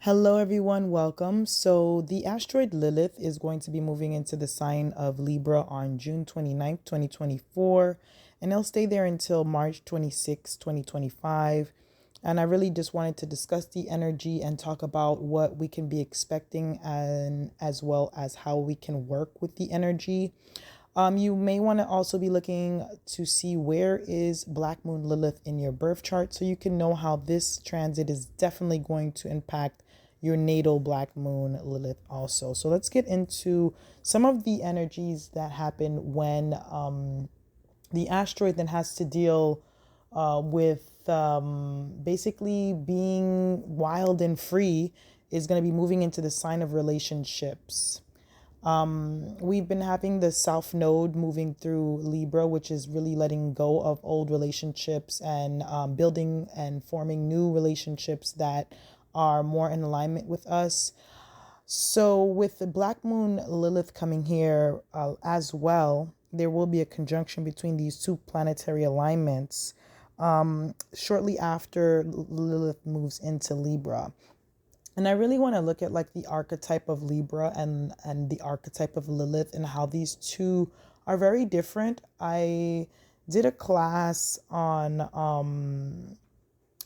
Hello, everyone. Welcome. So, the asteroid Lilith is going to be moving into the sign of Libra on June 29th, 2024, and it'll stay there until March 26th, 2025. And I really just wanted to discuss the energy and talk about what we can be expecting and as well as how we can work with the energy. You may want to also be looking to see where is Black Moon Lilith in your birth chart so you can know how this transit is definitely going to impact your natal Black Moon Lilith also. So let's get into some of the energies that happen when the asteroid then has to deal with basically being wild and free is going to be moving into the sign of relationships. We've been having the South Node moving through Libra, which is really letting go of old relationships and building and forming new relationships that are more in alignment with us. So, with the Black Moon Lilith coming here as well, there will be a conjunction between these two planetary alignments shortly after Lilith moves into Libra. And I really want to look at like the archetype of Libra and the archetype of Lilith and how these two are very different. I did a class on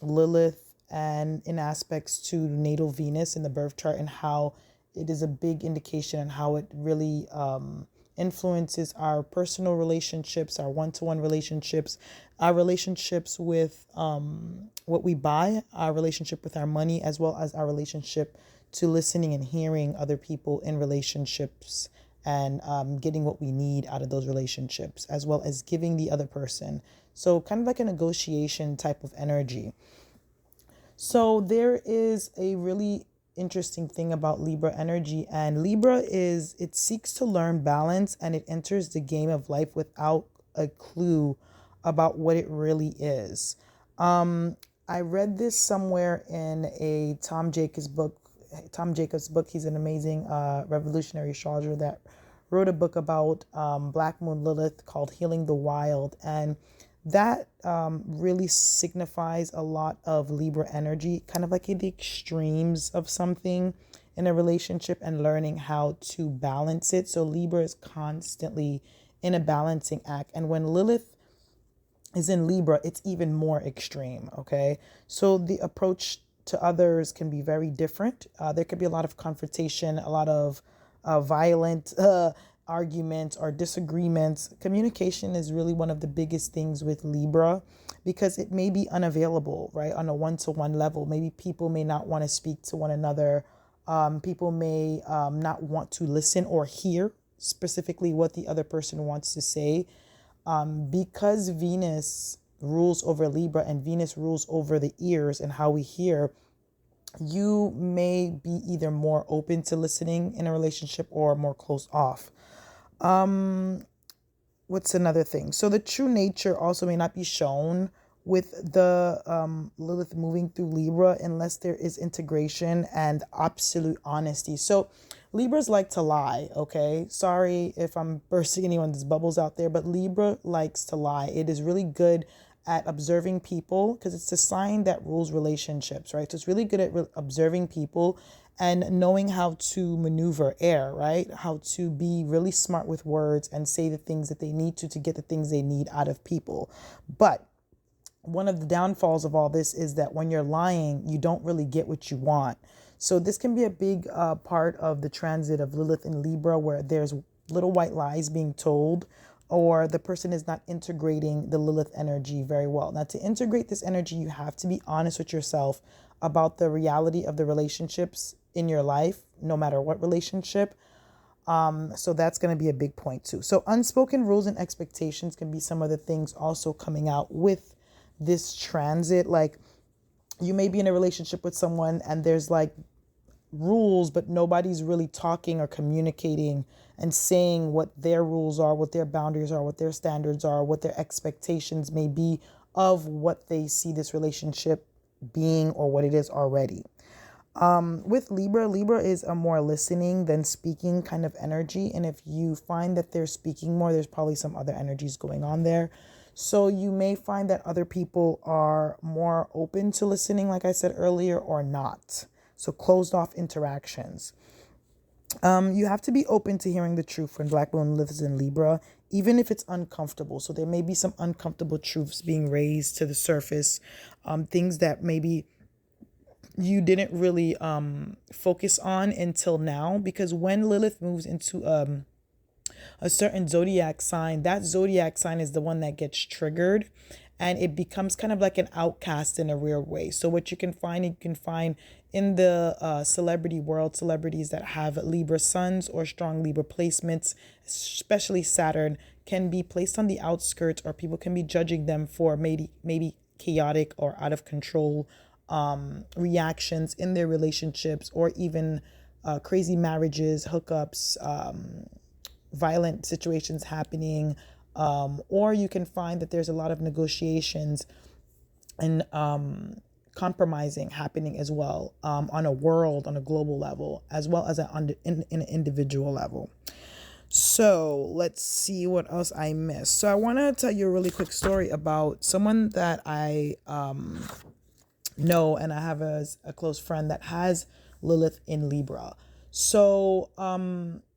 Lilith and in aspects to natal Venus in the birth chart and how it is a big indication and how it really influences our personal relationships, our one-to-one relationships, our relationships with what we buy, our relationship with our money, as well as our relationship to listening and hearing other people in relationships and getting what we need out of those relationships, as well as giving the other person. So kind of like a negotiation type of energy. So there is a really interesting thing about Libra energy, and Libra is it seeks to learn balance and it enters the game of life without a clue about what it really is. I read this somewhere in a Tom Jacobs book. He's an amazing revolutionary astrologer that wrote a book about Black Moon Lilith called Healing the Wild, and that really signifies a lot of Libra energy, kind of like the extremes of something in a relationship and learning how to balance it. So Libra is constantly in a balancing act. And when Lilith is in Libra, it's even more extreme. Okay. So the approach to others can be very different. There could be a lot of confrontation, a lot of violent arguments or disagreements. Communication is really one of the biggest things with Libra because it may be unavailable, right? On a one-to-one level. Maybe people may not want to speak to one another. People may not want to listen or hear specifically what the other person wants to say. Because Venus rules over Libra and Venus rules over the ears and how we hear, you may be either more open to listening in a relationship or more closed off. What's another thing? So the true nature also may not be shown with the Lilith moving through Libra unless there is integration and absolute honesty. So Libras like to lie, okay? Sorry if I'm bursting anyone's bubbles out there, but Libra likes to lie. It is really good at observing people because it's a sign that rules relationships, right? So it's really good at observing people and knowing how to maneuver air, right? How to be really smart with words and say the things that they need to get the things they need out of people. But one of the downfalls of all this is that when you're lying, you don't really get what you want. So this can be a big part of the transit of Lilith in Libra, where there's little white lies being told, or the person is not integrating the Lilith energy very well. Now, to integrate this energy, you have to be honest with yourself about the reality of the relationships in your life, no matter what relationship. So that's going to be a big point too. So unspoken rules and expectations can be some of the things also coming out with this transit. Like you may be in a relationship with someone and there's like rules, but nobody's really talking or communicating and saying what their rules are, what their boundaries are, what their standards are, what their expectations may be of what they see this relationship being or what it is already. With Libra is a more listening than speaking kind of energy. And if you find that they're speaking more, there's probably some other energies going on there. So you may find that other people are more open to listening, like I said earlier, or not. So closed off interactions. You have to be open to hearing the truth when Black Moon lives in Libra, even if it's uncomfortable. So there may be some uncomfortable truths being raised to the surface, things that maybe you didn't really focus on until now. Because when Lilith moves into a certain zodiac sign, that zodiac sign is the one that gets triggered, and it becomes kind of like an outcast in a weird way. So what you can find in the celebrity world, celebrities that have Libra suns or strong Libra placements, especially Saturn, can be placed on the outskirts, or people can be judging them for maybe chaotic or out of control reactions in their relationships, or even crazy marriages, hookups, violent situations happening, or you can find that there's a lot of negotiations and compromising happening as well, on a global level, as well as in an individual level. So let's see what else I missed. So I want to tell you a really quick story about someone that I know, and I have a close friend that has Lilith in Libra. So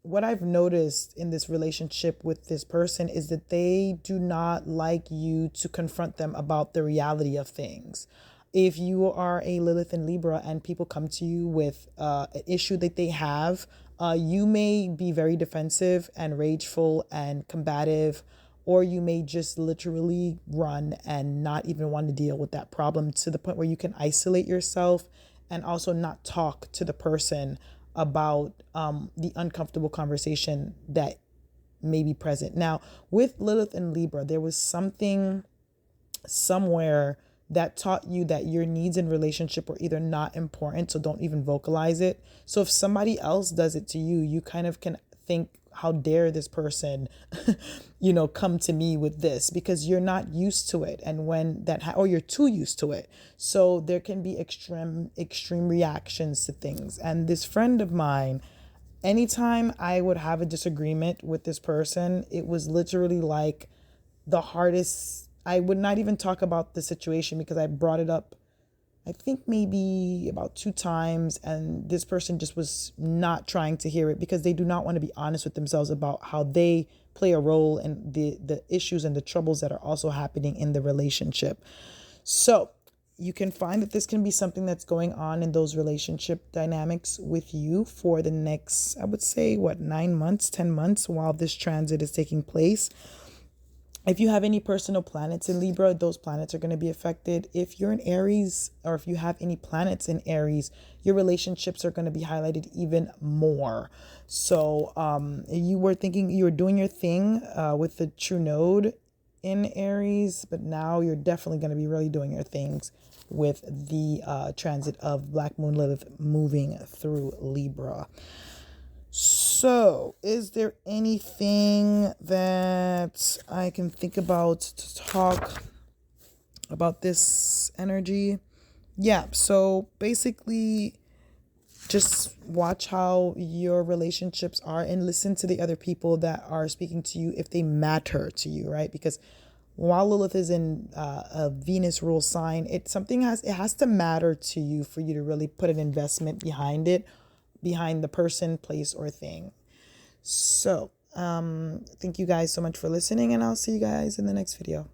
what I've noticed in this relationship with this person is that they do not like you to confront them about the reality of things. If you are a Lilith in Libra and people come to you with an issue that they have, you may be very defensive and rageful and combative, or you may just literally run and not even want to deal with that problem, to the point where you can isolate yourself and also not talk to the person about the uncomfortable conversation that may be present. Now, with Lilith and Libra, there was something somewhere that taught you that your needs in relationship were either not important, so don't even vocalize it. So if somebody else does it to you, you kind of can think, how dare this person, come to me with this, because you're not used to it. And when that, or you're too used to it. So there can be extreme reactions to things. And this friend of mine, anytime I would have a disagreement with this person, it was literally like the hardest. I would not even talk about the situation, because I brought it up, I think maybe about 2 times, and this person just was not trying to hear it, because they do not want to be honest with themselves about how they play a role in the issues and the troubles that are also happening in the relationship. So you can find that this can be something that's going on in those relationship dynamics with you for the next, I would say, 9 months, 10 months while this transit is taking place. If you have any personal planets in Libra, those planets are going to be affected. If you're in Aries, or if you have any planets in Aries, your relationships are going to be highlighted even more. So you were thinking you were doing your thing with the true node in Aries, but now you're definitely going to be really doing your things with the transit of Black Moon Lilith moving through Libra. So, is there anything that I can think about to talk about this energy? Yeah, so basically, just watch how your relationships are and listen to the other people that are speaking to you if they matter to you, right? Because while Lilith is in a Venus rule sign, it has to matter to you for you to really put an investment behind it, behind the person, place, or thing. So thank you guys so much for listening, and I'll see you guys in the next video.